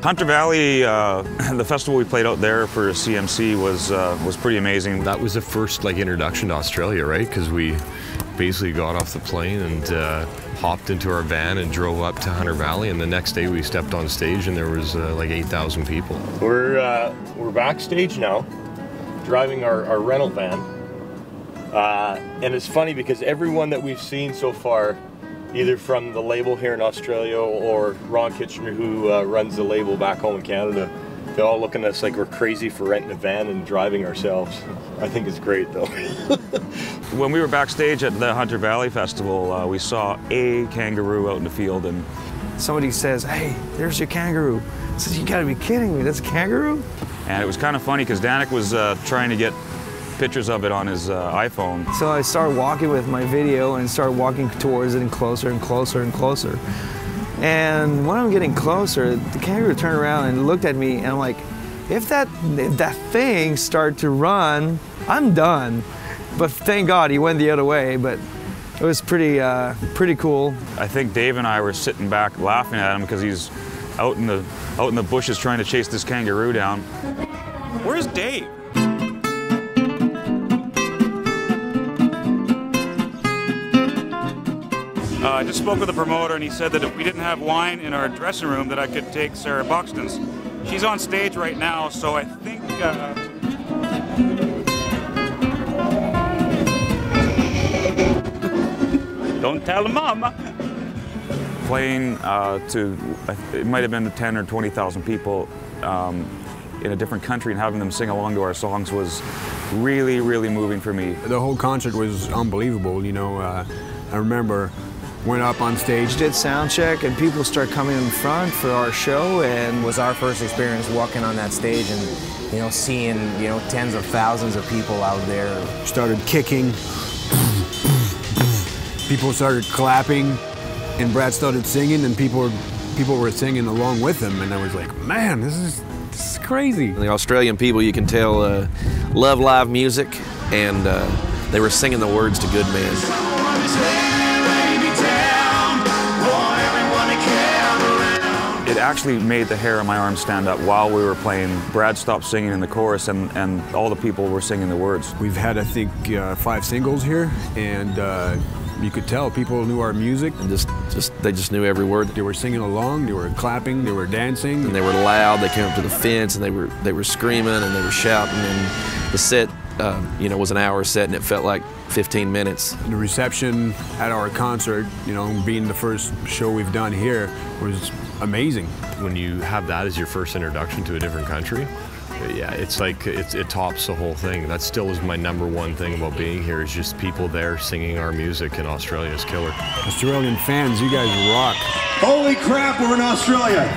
Hunter Valley, the festival we played out there for CMC was pretty amazing. That was the first introduction to Australia, right? Because we basically got off the plane and hopped into our van and drove up to Hunter Valley, and the next day we stepped on stage and there was like 8,000 people. We're backstage now, driving our rental van, and it's funny because everyone that we've seen so far, either from the label here in Australia or Ron Kitchener, who runs the label back home in Canada, they're all looking at us like we're crazy for renting a van and driving ourselves. I think it's great though. When we were backstage at the Hunter Valley Festival, we saw a kangaroo out in the field, and somebody says, "Hey, there's your kangaroo." I said, "You gotta be kidding me, that's a kangaroo?" And it was kind of funny because Danik was trying to get pictures of it on his iPhone. So I started walking with my video and started walking towards it and closer and closer and closer. And when I'm getting closer, the kangaroo turned around and looked at me, and I'm like, if that thing started to run, I'm done. But thank God he went the other way, but it was pretty cool. I think Dave and I were sitting back laughing at him because he's out in the bushes trying to chase this kangaroo down. Where's Dave? I just spoke with the promoter, and he said that if we didn't have wine in our dressing room, that I could take Sarah Buxton's. She's on stage right now, so I think... Don't tell Mama! Playing to, it might have been 10 or 20,000 people in a different country, and having them sing along to our songs was really, really moving for me. The whole concert was unbelievable, you know. I remember went up on stage, did sound check, and people start coming in front for our show, and it was our first experience walking on that stage and, you know, seeing, you know, tens of thousands of people out there. Started kicking, people started clapping, and Brad started singing, and people were singing along with him, and I was like, man, this is crazy. The Australian people, you can tell, love live music, and they were singing the words to Good Man. It actually made the hair on my arm stand up while we were playing. Brad stopped singing in the chorus, and all the people were singing the words. We've had, I think, 5 singles here, and you could tell people knew our music. And they just knew every word. They were singing along, they were clapping, they were dancing. And they were loud, they came up to the fence, and they were screaming, and they were shouting, and the set, you know, was an hour set, and it felt like 15 minutes. The reception at our concert, you know, being the first show we've done here, was amazing. When you have that as your first introduction to a different country, yeah, it's like, it tops the whole thing. That still is my #1 thing about being here, is just people there singing our music, and Australia is killer. Australian fans, you guys rock. Holy crap, we're in Australia.